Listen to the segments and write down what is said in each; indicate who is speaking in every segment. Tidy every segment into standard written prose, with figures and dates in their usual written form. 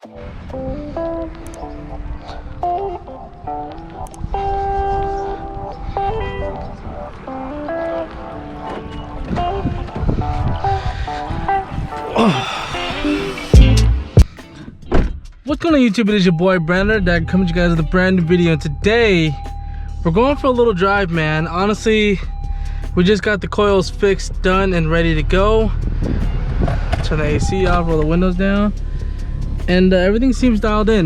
Speaker 1: What's going on YouTube? It is your boy Brandon that comes to you guys with a brand new video, and today we're going for a little drive, man. Honestly, we just got the coils fixed, done, and ready to go. Turn the AC off, roll the windows down, and everything seems dialed in.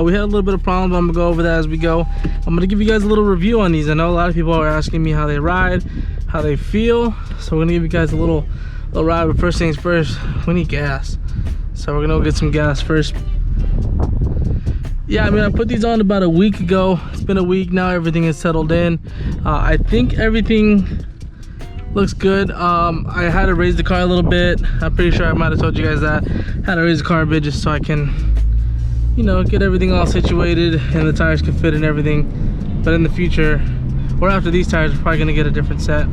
Speaker 1: We had a little bit of problems, but I'm gonna go over that as we go. I'm gonna give you guys a little review on these. I know a lot of people are asking me how they ride, how they feel, so we're gonna give you guys a little ride. But first things first, we need gas, so we're gonna go get some gas first. Yeah, I mean, I put these on about a week ago. It's been a week now. Everything is settled in. I think everything looks good. I had to raise the car a little bit. I'm pretty sure I might have told you guys that. Had to raise the car a bit just so I can, you know, get everything all situated and the tires can fit and everything. But in the future, or after these tires, we're probably gonna get a different set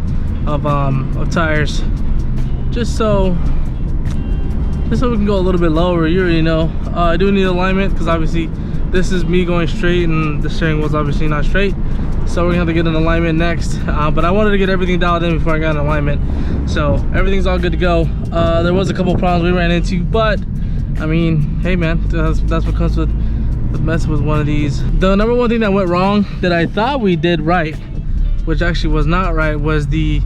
Speaker 1: of tires, just so we can go a little bit lower. You already know. I do need alignment because obviously this is me going straight and the steering wheel's obviously not straight, so we're gonna have to get an alignment next. But I wanted to get everything dialed in before I got an alignment, so everything's all good to go. There was a couple problems we ran into, but I mean, hey man, that's what comes with messing with one of these. The number one thing that went wrong that I thought we did right, which actually was not right, was the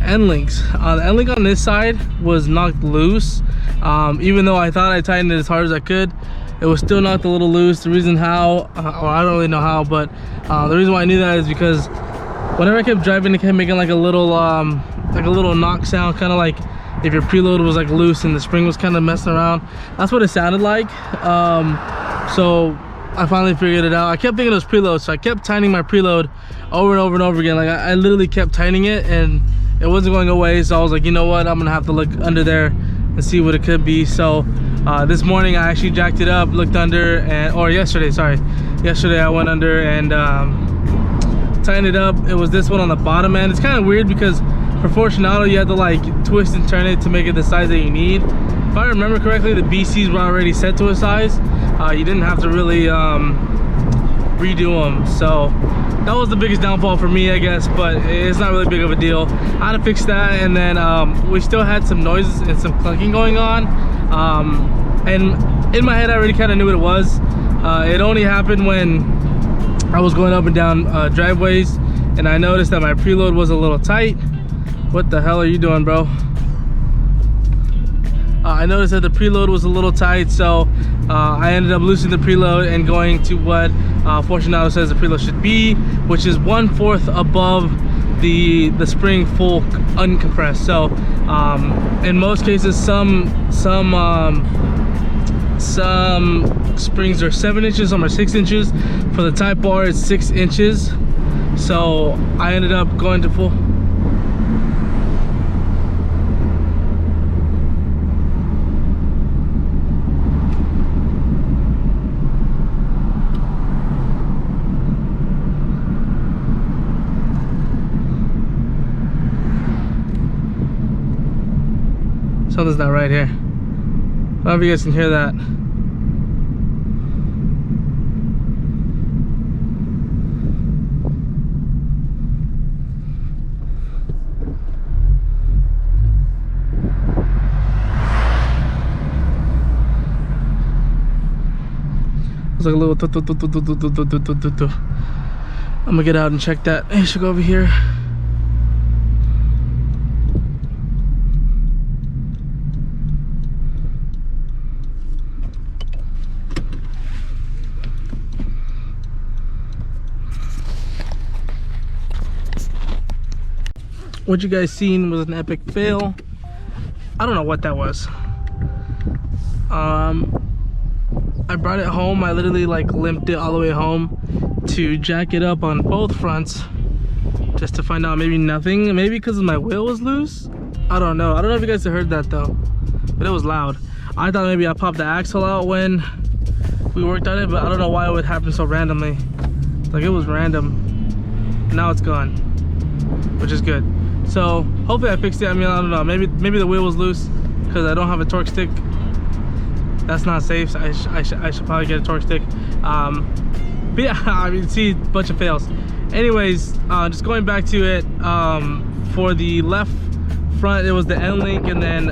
Speaker 1: end links. The end link on this side was knocked loose. Even though I thought I tightened it as hard as I could, it was still knocked a little loose. The reason how, or I don't really know how, but the reason why I knew that is because whenever I kept driving, it kept making like a little knock sound, kind of like if your preload was like loose and the spring was kind of messing around. That's what it sounded like. So I finally figured it out. I kept thinking it was preload, so I kept tightening my preload over and over and over again. Like I literally kept tightening it and it wasn't going away. So I was like, you know what, I'm gonna have to look under there and see what it could be. So this morning I actually jacked it up, looked under, or yesterday I went under and tightened it up. It was this one on the bottom end. It's kind of weird because for Fortunato you have to like twist and turn it to make it the size that you need. If I remember correctly, the BCs were already set to a size. You didn't have to really redo them, so that was the biggest downfall for me, I guess, but it's not really big of a deal. I had to fix that, and then we still had some noises and some clunking going on, and in my head I already kind of knew what it was. It only happened when I was going up and down driveways, and I noticed that my preload was a little tight. What the hell are you doing, bro? I noticed that the preload was a little tight, so I ended up loosening the preload and going to what Fortunato says the preload should be, which is 1/4 above the spring full uncompressed. So in most cases, some springs are 7 inches, some are 6 inches. For the Type R, it's 6 inches. So I ended up going to full. Something's not right here. I don't know if you guys can hear that. It's like a little I'm gonna get out and check that. I should go over here. What you guys seen was an epic fail. I don't know what that was. I brought it home. I literally like limped it all the way home to jack it up on both fronts just to find out maybe nothing. Maybe because my wheel was loose. I don't know. I don't know if you guys have heard that though, but it was loud. I thought maybe I popped the axle out when we worked on it, but I don't know why it would happen so randomly. Like it was random. Now it's gone, which is good. So hopefully I fixed it. I mean, I don't know, maybe the wheel was loose because I don't have a torque stick that's not safe. So I should probably get a torque stick. But yeah, I mean, see a bunch of fails. Anyways, just going back to it, for the left front, it was the end link, and then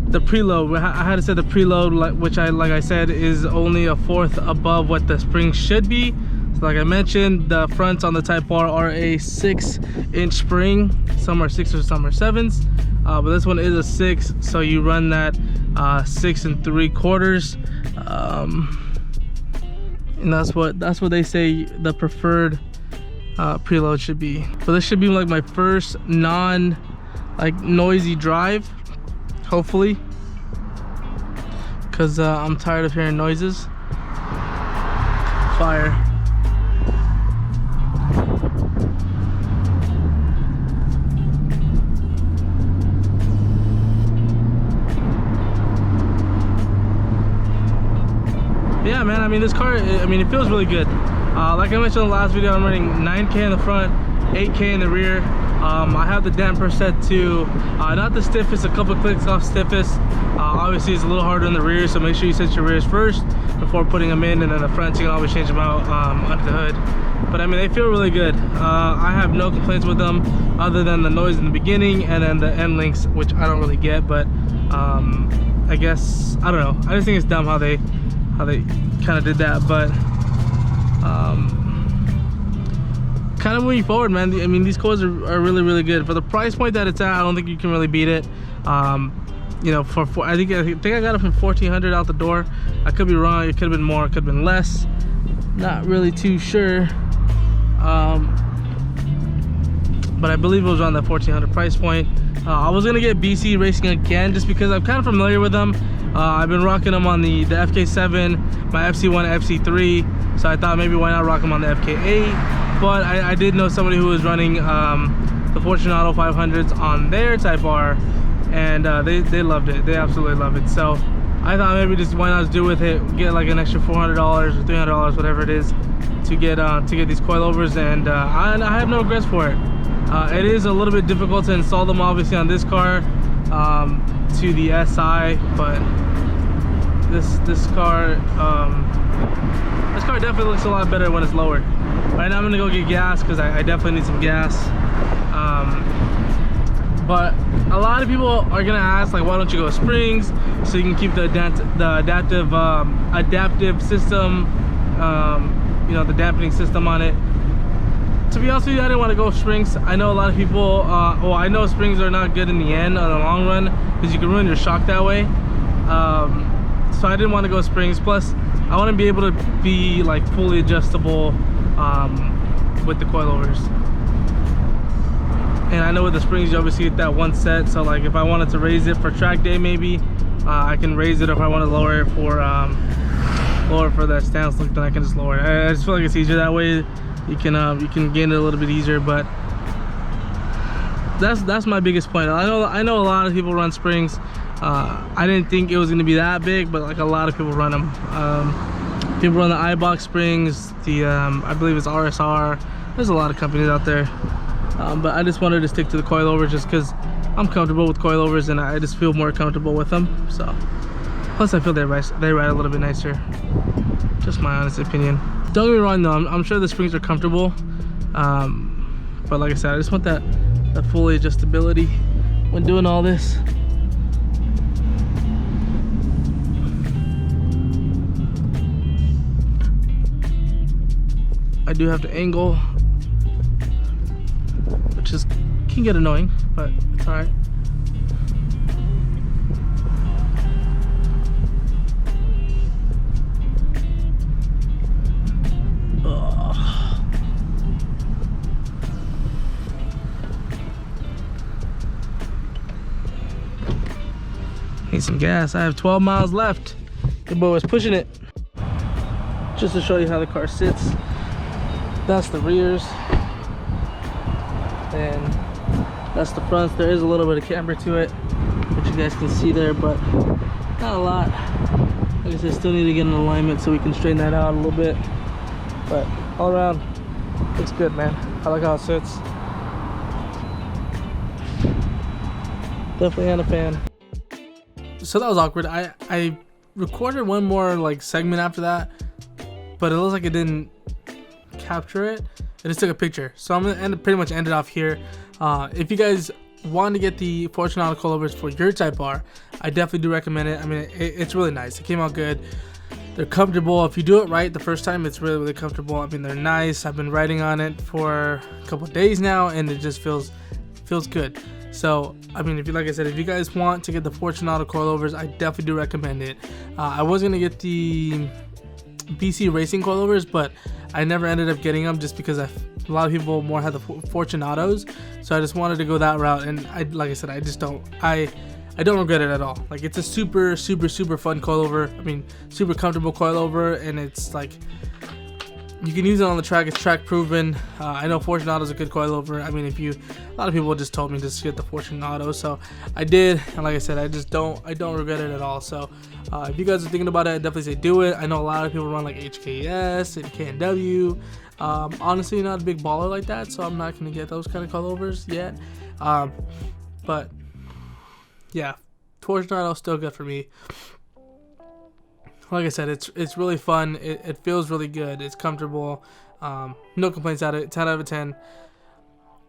Speaker 1: the preload. I had to set the preload, which like I said, is only a 1/4 above what the spring should be. So like I mentioned, the fronts on the Type R are a 6-inch spring. Some are 6 or some are 7s, but this one is a 6, so you run that 6 3/4. And that's what they say the preferred preload should be. But this should be like my first noisy drive, hopefully, because I'm tired of hearing noises. Fire. Yeah, man, I mean, this car, I mean, it feels really good. Like I mentioned in the last video, I'm running 9K in the front, 8K in the rear. I have the damper set to not the stiffest, a couple clicks off stiffest. Obviously it's a little harder in the rear, so make sure you set your rears first before putting them in, and then the front you can always change them out under the hood. But I mean, they feel really good. I have no complaints with them other than the noise in the beginning and then the end links, which I don't really get. But I guess, I don't know, I just think it's dumb how they kind of did that. But kind of moving forward, man, I mean, these coils are really good for the price point that it's at. I don't think you can really beat it. You know, I think I got it from 1400 out the door. I could be wrong, it could have been more, it could have been less, not really too sure. But I believe it was around that 1400 price point. I was gonna get BC Racing again just because I'm kind of familiar with them. I've been rocking them on the FK7, my FC1, FC3, so I thought maybe why not rock them on the FK8. But I did know somebody who was running the Fortunato 500s on their Type R, and they loved it. They absolutely love it. So I thought maybe just why not do with it, get like an extra $400 or $300, whatever it is, to get these coilovers, and I have no regrets for it. It is a little bit difficult to install them, obviously, on this car to the SI, but this car definitely looks a lot better when it's lowered. Right now I'm gonna go get gas because I definitely need some gas. But a lot of people are gonna ask, like, why don't you go springs so you can keep the adaptive system, you know, the dampening system on it. To be honest with you, I didn't want to go springs. I know a lot of people, well, I know springs are not good in the end, on the long run, because you can ruin your shock that way. So I didn't want to go springs. Plus, I want to be able to be like fully adjustable with the coilovers. And I know with the springs, you obviously get that one set. So like if I wanted to raise it for track day, maybe I can raise it. If I want to lower it for that stance look, then I can just lower it. I just feel like it's easier that way. You can gain it a little bit easier. But that's my biggest point. I know a lot of people run springs. I didn't think it was going to be that big, but like a lot of people run them. People run the iBox springs, the I believe it's RSR. There's a lot of companies out there, but I just wanted to stick to the coilovers just because I'm comfortable with coilovers and I just feel more comfortable with them. So plus I feel they ride a little bit nicer. Just my honest opinion. Don't get me wrong though, I'm sure the springs are comfortable, but like I said, I just want that fully adjustability when doing all this. I do have to angle, which can get annoying, but it's all right. Need some gas. I have 12 miles left. The boy was pushing it. Just to show you how the car sits. That's the rears, and that's the fronts. There is a little bit of camber to it, which you guys can see there, but not a lot. Like I said, still need to get in alignment so we can straighten that out a little bit. But all around, looks good, man. I like how it sits. Definitely not a fan. so that was awkward. I recorded one more like segment after that, but it looks like it didn't capture it. I just took a picture, so I'm gonna pretty much end it off here. If you guys want to get the Fortunato coilovers for your Type R, I definitely do recommend it. I mean, it's really nice. It came out good. They're comfortable. If you do it right the first time, it's really, really comfortable. I mean, they're nice. I've been riding on it for a couple of days now, and it just feels good. So, I mean, like I said, if you guys want to get the Fortunato coilovers, I definitely do recommend it. I was gonna get the BC Racing coilovers, but I never ended up getting them just because a lot of people more had the Fortunatos, so I just wanted to go that route. And like I said, I don't regret it at all. Like, it's a super fun coilover. I mean, super comfortable coilover, and it's like you can use it on the track. It's track proven. I know Fortunato's a good coilover. I mean, a lot of people just told me to get the Fortunato, so I did. And like I said, I don't regret it at all. So if you guys are thinking about it, I definitely say do it. I know a lot of people run like HKS and KNW. Honestly, not a big baller like that, so I'm not gonna get those kind of coilovers yet. But yeah, Fortunato's still good for me. Like I said, it's really fun. It feels really good. It's comfortable. No complaints at it. 10 out of 10.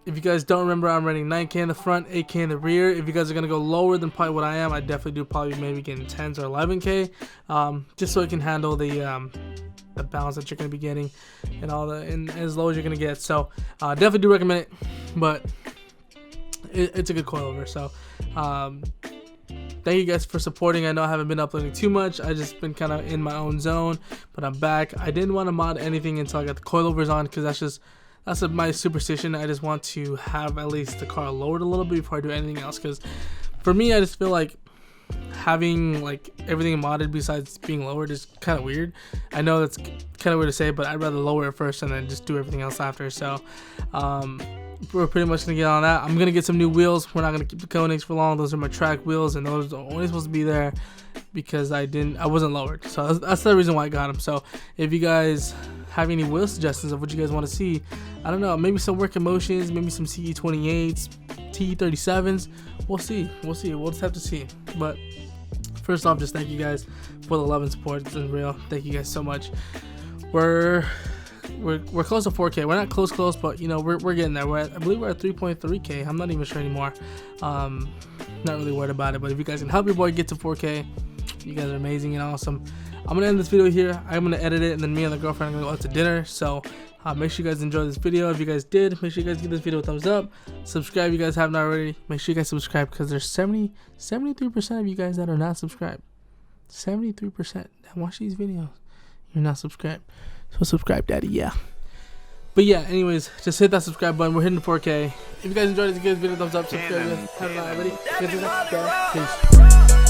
Speaker 1: If you guys don't remember, I'm running 9K in the front, 8K in the rear. If you guys are gonna go lower than probably what I am, I definitely do probably maybe getting 10s or 11K, just so it can handle the balance that you're gonna be getting and as low as you're gonna get. So definitely do recommend it, but it's a good coilover. So thank you guys for supporting. I know I haven't been uploading too much. I just been kind of in my own zone, but I'm back. I didn't want to mod anything until I got the coilovers on, because that's my superstition. I just want to have at least the car lowered a little bit before I do anything else, because for me, I just feel like having like everything modded besides being lowered is kind of weird. I know that's kind of weird to say, but I'd rather lower it first and then just do everything else after. So we're pretty much gonna get on that. I'm gonna get some new wheels. We're not gonna keep the Koenigs for long. Those are my track wheels, and those are only supposed to be there because I wasn't lowered. So that's the reason why I got them. So if you guys have any wheel suggestions of what you guys want to see, I don't know, maybe some Work Emotions, maybe some CE28s, TE37s. We'll see. We'll just have to see. But first off, just thank you guys for the love and support. It's been real. Thank you guys so much. We're close to 4K. We're not close, but you know, we're getting there. I believe we're at 3.3K. I'm not even sure anymore. Not really worried about it. But if you guys can help your boy get to 4K, you guys are amazing and awesome. I'm gonna end this video here. I'm gonna edit it, and then me and the girlfriend are gonna go out to dinner. So make sure you guys enjoy this video. If you guys did, make sure you guys give this video a thumbs up. Subscribe if you guys haven't already. Make sure you guys subscribe, because there's 73% of you guys that are not subscribed. 73% that watch these videos, you're not subscribed. So subscribe, daddy. Yeah. But yeah, anyways, just hit that subscribe button. We're hitting 4K. If you guys enjoyed this, give this video a thumbs up. Subscribe. Have a night, everybody. Peace.